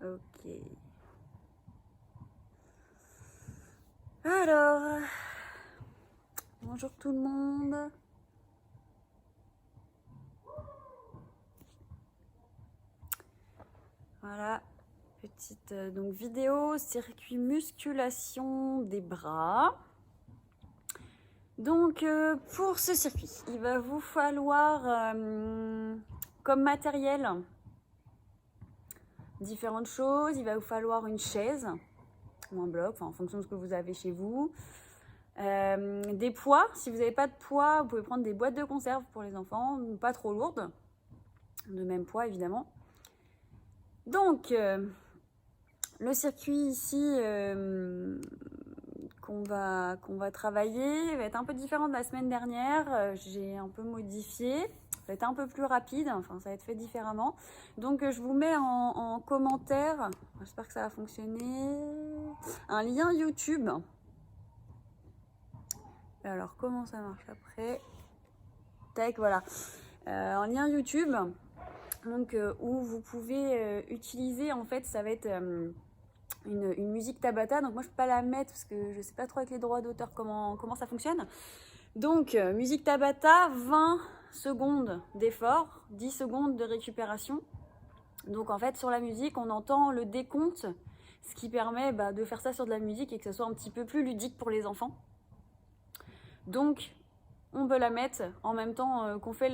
Ok. Alors, bonjour tout le monde. Voilà, petite donc vidéo, circuit musculation des bras. Donc pour ce circuit, il va vous falloir comme matériel différentes choses. Il va vous falloir une chaise ou un bloc, en fonction de ce que vous avez chez vous. Des poids, si vous n'avez pas de poids, vous pouvez prendre des boîtes de conserve pour les enfants, pas trop lourdes, de même poids évidemment. Donc le circuit ici qu'on va travailler va être un peu différent de la semaine dernière. J'ai un peu modifié, ça va être un peu plus rapide, enfin ça va être fait différemment. Donc je vous mets en commentaire, j'espère que ça va fonctionner, un lien YouTube. Alors comment ça marche après? Tac, voilà. Un lien YouTube, donc où vous pouvez utiliser, en fait ça va être une musique Tabata. Donc moi je peux pas la mettre parce que je sais pas trop avec les droits d'auteur comment ça fonctionne. Donc musique Tabata, 20 secondes d'effort, 10 secondes de récupération. Donc en fait sur la musique on entend le décompte, ce qui permet de faire ça sur de la musique et que ça soit un petit peu plus ludique pour les enfants. Donc on peut la mettre en même temps qu'on fait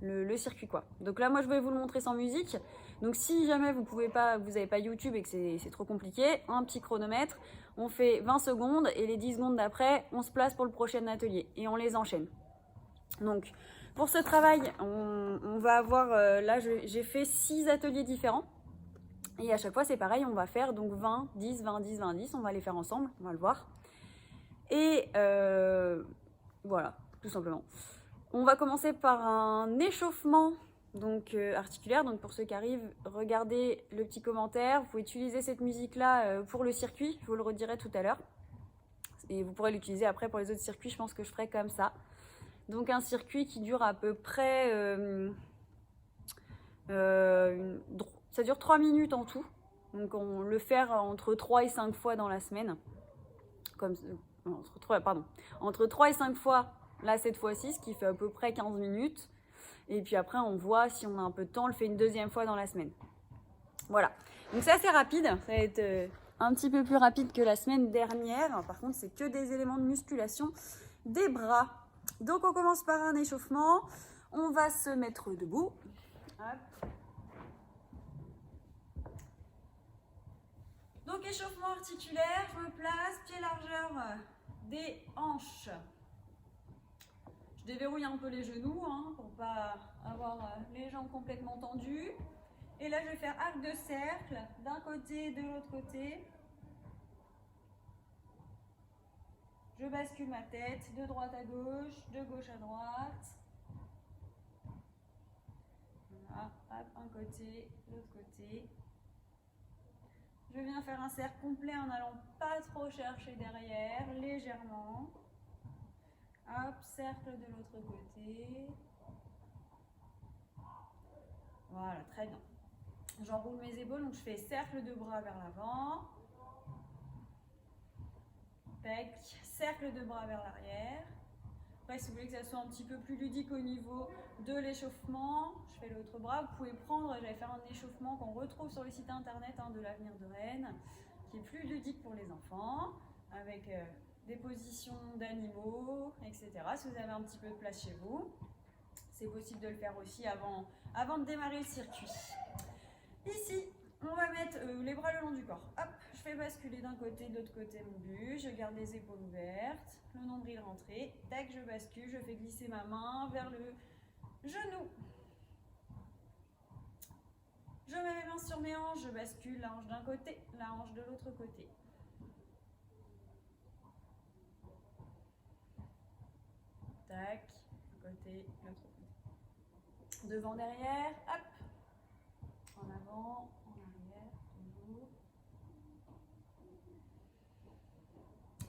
le circuit quoi. Donc là moi je vais vous le montrer sans musique. Donc si jamais vous n'avez pas YouTube et que c'est trop compliqué, un petit chronomètre, on fait 20 secondes et les 10 secondes d'après, on se place pour le prochain atelier et on les enchaîne. Donc pour ce travail, on va avoir, là j'ai fait 6 ateliers différents. Et à chaque fois c'est pareil, on va faire donc 20, 10, 20, 10, 20, 10, on va les faire ensemble, on va le voir. Et voilà, tout simplement. On va commencer par un échauffement donc articulaire. Donc pour ceux qui arrivent, regardez le petit commentaire. Vous pouvez utiliser cette musique-là pour le circuit. Je vous le redirai tout à l'heure. Et vous pourrez l'utiliser après pour les autres circuits. Je pense que je ferai comme ça. Donc un circuit qui dure à peu près... ça dure 3 minutes en tout. Donc on le fait entre 3 et 5 fois dans la semaine. Entre 3 et 5 fois là cette fois-ci, ce qui fait à peu près 15 minutes. Et puis après on voit si on a un peu de temps, on le fait une deuxième fois dans la semaine. Voilà, donc c'est assez rapide, ça va être un petit peu plus rapide que la semaine dernière. Par contre c'est que des éléments de musculation des bras. Donc on commence par un échauffement, on va se mettre debout. Hop. Donc échauffement articulaire, je me place, pied largeur des hanches. Je déverrouille un peu les genoux pour pas avoir les jambes complètement tendues. Et là je vais faire arc de cercle d'un côté et de l'autre côté. Je bascule ma tête de droite à gauche, de gauche à droite. Voilà, hop, un côté, l'autre côté. Je viens faire un cercle complet en n'allant pas trop chercher derrière, légèrement. Hop, cercle de l'autre côté. Voilà, très bien. J'enroule mes épaules, donc je fais cercle de bras vers l'avant. Tac, cercle de bras vers l'arrière. Après, si vous voulez que ça soit un petit peu plus ludique au niveau de l'échauffement, je fais l'autre bras. Vous pouvez prendre, j'allais faire un échauffement qu'on retrouve sur le site internet de l'Avenir de Rennes, qui est plus ludique pour les enfants, avec des positions d'animaux, etc. Si vous avez un petit peu de place chez vous, c'est possible de le faire aussi avant de démarrer le circuit. Ici, on va mettre les bras le long du corps. Hop, je fais basculer d'un côté, de l'autre côté mon buste. Je garde les épaules ouvertes, le nombril rentré. Tac, je bascule, je fais glisser ma main vers le genou. Je mets mes mains sur mes hanches, je bascule la hanche d'un côté, la hanche de l'autre côté. Tac, un côté, l'autre côté. Devant, derrière, hop. En avant, en arrière, toujours.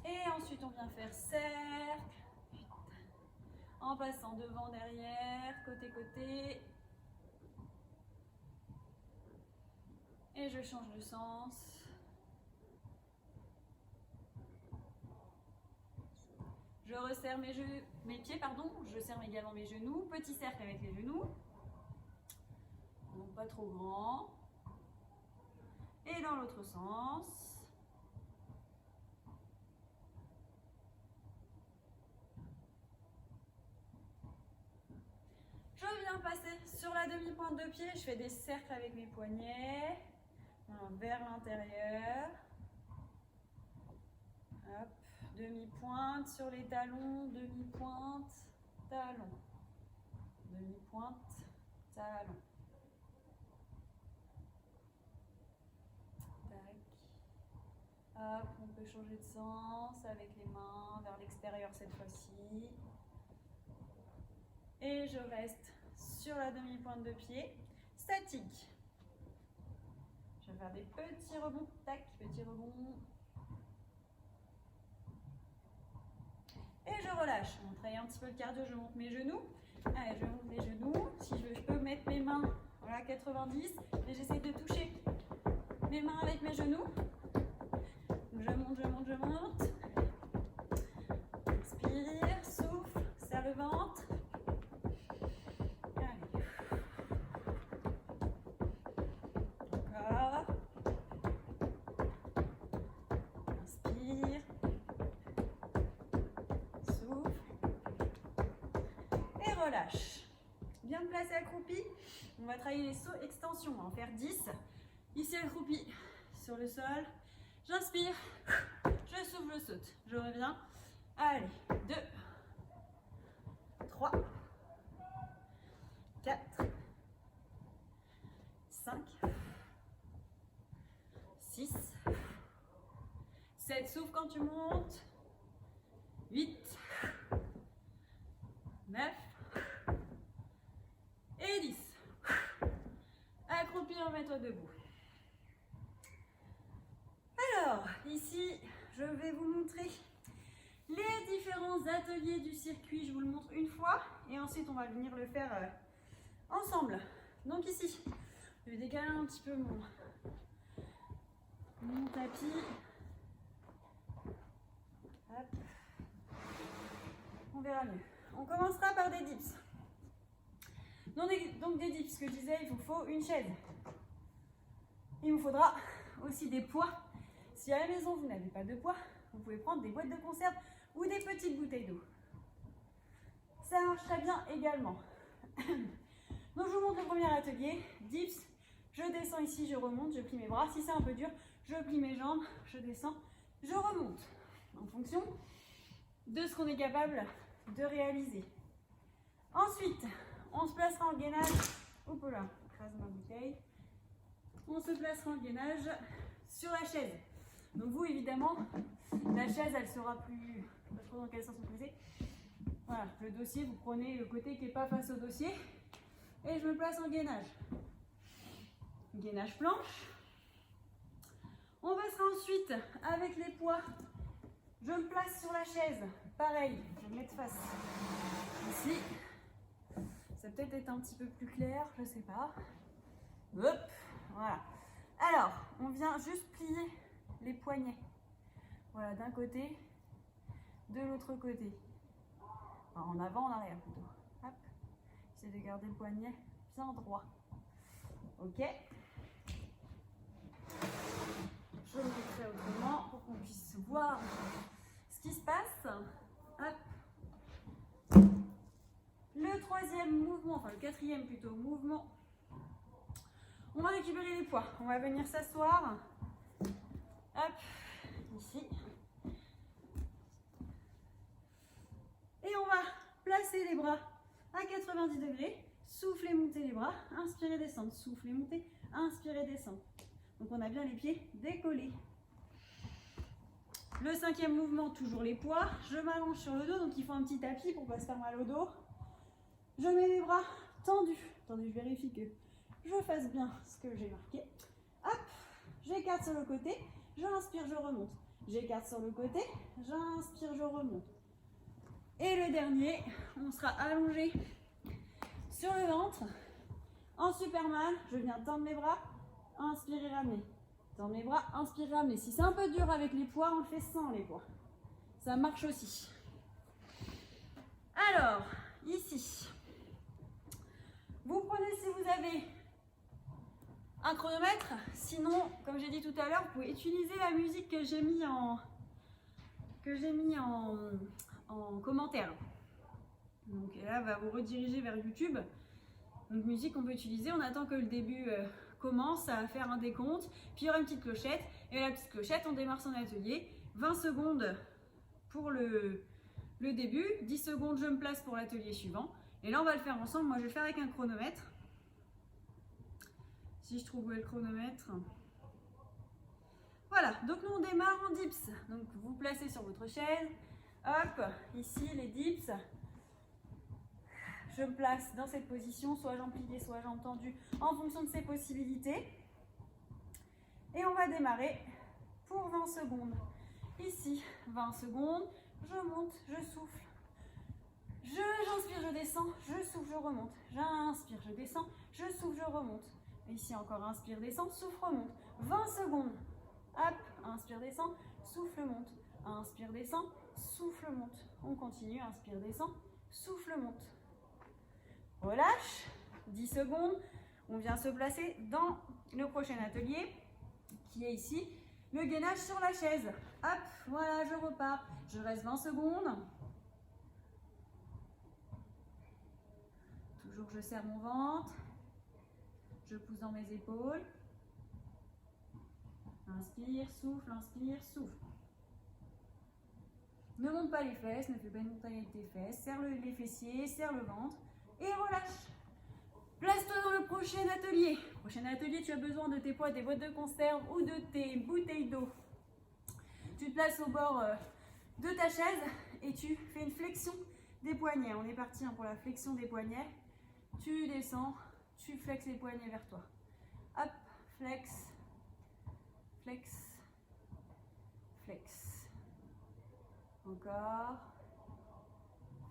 Et ensuite, on vient faire cercle. En passant devant, derrière, côté, côté. Et je change de sens. Je resserre mes pieds, pardon. Je serre également mes genoux. Petit cercle avec les genoux. Donc pas trop grand. Et dans l'autre sens. Je viens passer sur la demi-pointe de pied. Je fais des cercles avec mes poignets. Vers l'intérieur. Hop. Demi-pointe sur les talons. Demi-pointe, talon. Demi-pointe, talon. Hop, on peut changer de sens avec les mains vers l'extérieur cette fois-ci. Et je reste sur la demi-pointe de pied, statique. Je vais faire des petits rebonds, tac, petits rebonds. Et je relâche. On travaille un petit peu le cardio, je monte mes genoux. Allez, je monte les genoux. Si je peux mettre mes mains, voilà, 90. Et j'essaie de toucher mes mains avec mes genoux. Je monte, je monte, je monte. Inspire, souffle, serre le ventre. Allez. Encore. Inspire. Souffle. Et relâche. Bien placé accroupi. On va travailler les sauts extension. On va en faire 10. Ici accroupi sur le sol. J'inspire, je souffle, je saute. Je reviens. Allez, 2, 3, 4, 5, 6, 7. Souffle quand tu montes. 8, 9 et 10. Accroupi, remets-toi debout. Alors, ici, je vais vous montrer les différents ateliers du circuit. Je vous le montre une fois et ensuite on va venir le faire ensemble. Donc ici, je vais décaler un petit peu mon tapis. Hop. On verra mieux. On commencera par des dips. Donc des dips, ce que je disais, il vous faut une chaise. Il vous faudra aussi des poids. Si à la maison vous n'avez pas de poids, vous pouvez prendre des boîtes de conserve ou des petites bouteilles d'eau. Ça marche très bien également. Donc je vous montre le premier atelier, dips. Je descends ici, je remonte, je plie mes bras. Si c'est un peu dur, je plie mes jambes, je descends, je remonte. En fonction de ce qu'on est capable de réaliser. Ensuite, on se placera en gainage. Hop là, écrase ma bouteille. On se placera en gainage sur la chaise. Donc vous, évidemment, la chaise, elle sera plus... Je ne sais pas trop dans quel sens vous posez. Voilà, le dossier, vous prenez le côté qui n'est pas face au dossier. Et je me place en gainage. Gainage planche. On passera ensuite avec les poids. Je me place sur la chaise. Pareil, je vais me mettre face. Ici. Ça peut-être être un petit peu plus clair, je ne sais pas. Hop, voilà. Alors, on vient juste plier les poignets. Voilà, d'un côté, de l'autre côté. Enfin, en avant, en arrière plutôt. Hop. J'essaie de garder le poignet bien droit. Ok. Je le mettrai autrement pour qu'on puisse voir ce qui se passe. Hop. Le troisième mouvement, enfin le quatrième plutôt mouvement. On va récupérer les poids. On va venir s'asseoir. Hop, ici. Et on va placer les bras à 90 degrés. Souffler, monter les bras. Inspirez, descendre. Souffler, monter. Inspirez, descendre. Donc on a bien les pieds décollés. Le cinquième mouvement, toujours les poids. Je m'allonge sur le dos, donc il faut un petit tapis pour ne pas se faire mal au dos. Je mets les bras tendus. Attendez, je vérifie que je fasse bien ce que j'ai marqué. Hop, j'écarte sur le côté, j'inspire, je remonte. J'écarte sur le côté, j'inspire, je remonte. Et le dernier, on sera allongé sur le ventre. En Superman, je viens tendre mes bras. inspire et ramenez. Tendre les bras, inspire, ramenez. Si c'est un peu dur avec les poids, on le fait sans les poids. Ça marche aussi. Alors, ici, vous prenez si vous avez un chronomètre. Sinon, comme j'ai dit tout à l'heure, vous pouvez utiliser la musique que j'ai mis en commentaire. Donc là, va vous rediriger vers YouTube. Donc musique qu'on peut utiliser, on attend que le début commence à faire un décompte, puis il y aura une petite clochette, et la petite clochette, on démarre son atelier, 20 secondes pour le début, 10 secondes je me place pour l'atelier suivant, et là on va le faire ensemble. Moi je vais le faire avec un chronomètre, si je trouve où est le chronomètre. Voilà, donc nous on démarre en dips, donc vous placez sur votre chaise, hop, ici les dips. Je me place dans cette position, soit jambes pliées, soit jambes tendues, en fonction de ses possibilités. Et on va démarrer pour 20 secondes. Ici, 20 secondes, je monte, je souffle. J'inspire, je descends, je souffle, je remonte. J'inspire, je descends, je souffle, je remonte. Ici encore, inspire, descend, souffle, remonte. 20 secondes. Hop, inspire, descend, souffle, monte. Inspire, descend, souffle, monte. On continue, inspire, descend, souffle, monte. Relâche, 10 secondes, on vient se placer dans le prochain atelier qui est ici, le gainage sur la chaise. Hop, voilà, je repars, je reste 20 secondes. Toujours je serre mon ventre, je pousse dans mes épaules. Inspire, souffle, souffle. Ne monte pas les fesses, ne fais pas une montagne avec tes fesses, serre les fessiers, serre le ventre. Et relâche. Place-toi dans le prochain atelier. Prochain atelier, tu as besoin de tes poids, des boîtes de conserve ou de tes bouteilles d'eau. Tu te places au bord de ta chaise et tu fais une flexion des poignets. On est parti pour la flexion des poignets. Tu descends, tu flexes les poignets vers toi. Hop, flex, flex, flex. Encore,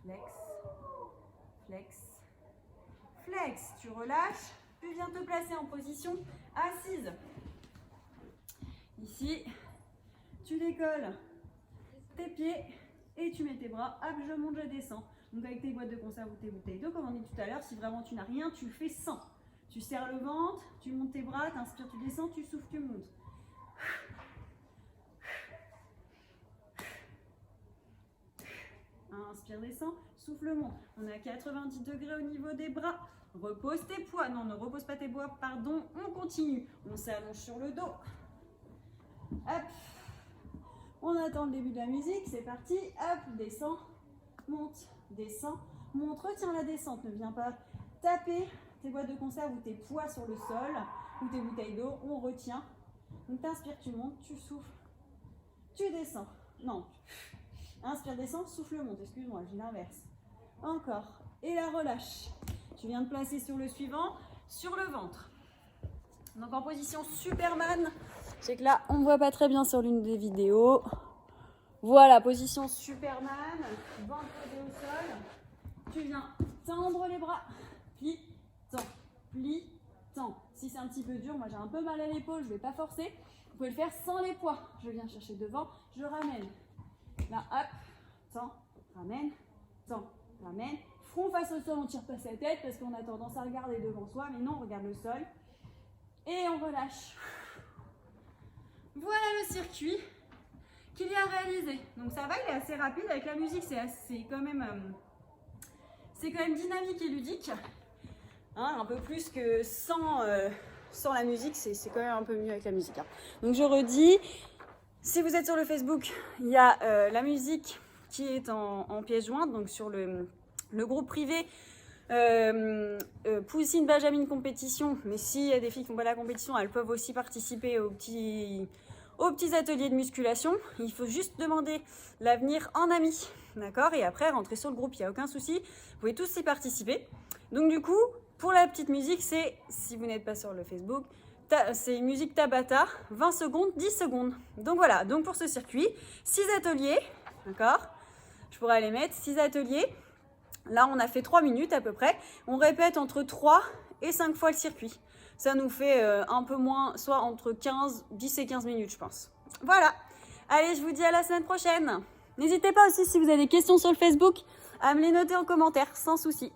flex, flex. Flex, tu relâches, tu viens te placer en position assise. Ici, tu décolles tes pieds et tu mets tes bras, hop, je monte, je descends. Donc avec tes boîtes de conserve ou tes bouteilles d'eau, comme on dit tout à l'heure, si vraiment tu n'as rien, tu le fais sans. Tu serres le ventre, tu montes tes bras, tu inspires, tu descends, tu souffles, tu montes. Inspire, descend, souffle, monte. On est à 90 degrés au niveau des bras. Repose tes poids. Non, ne repose pas tes poids, pardon. On continue. On s'allonge sur le dos. Hop. On attend le début de la musique. C'est parti. Hop, descend, monte, descend, monte. Retiens la descente. Ne viens pas taper tes boîtes de conserve ou tes poids sur le sol ou tes bouteilles d'eau. On retient. Donc, t'inspires, tu montes, tu souffles, tu descends. Non. Inspire, descend, souffle, monte. Excuse-moi, j'ai l'inverse. Encore. Et la relâche. Tu viens de placer sur le suivant, sur le ventre. Donc en position Superman. Je sais que là, on ne voit pas très bien sur l'une des vidéos. Voilà, position Superman. Ventre posé au sol. Tu viens tendre les bras. Plie, tends, plie, tends. Si c'est un petit peu dur, moi j'ai un peu mal à l'épaule, je ne vais pas forcer. Vous pouvez le faire sans les poids. Je viens chercher devant, je ramène. Là, hop, tends, ramène, tends, ramène. Front face au sol, on ne tire pas sa tête parce qu'on a tendance à regarder devant soi, mais non, on regarde le sol. Et on relâche. Voilà le circuit qu'il y a réalisé. Donc ça va, il est assez rapide. Avec la musique, c'est quand même dynamique et ludique. Hein, un peu plus que sans la musique, c'est quand même un peu mieux avec la musique. Hein. Donc je redis, si vous êtes sur le Facebook, il y a la musique qui est en pièce jointe, donc sur le groupe privé Poussine Benjamin Compétition. Mais s'il y a des filles qui font pas la compétition, elles peuvent aussi participer aux petits ateliers de musculation. Il faut juste demander l'avenir en ami, d'accord? Et après, rentrer sur le groupe, il n'y a aucun souci. Vous pouvez tous y participer. Donc du coup, pour la petite musique, c'est, si vous n'êtes pas sur le Facebook, c'est une musique Tabata, 20 secondes, 10 secondes. Donc voilà, donc pour ce circuit, 6 ateliers, d'accord? Je pourrais les mettre, 6 ateliers. Là, on a fait 3 minutes à peu près. On répète entre 3 et 5 fois le circuit. Ça nous fait un peu moins, soit entre 10 et 15 minutes, je pense. Voilà. Allez, je vous dis à la semaine prochaine. N'hésitez pas aussi, si vous avez des questions sur le Facebook, à me les noter en commentaire, sans souci.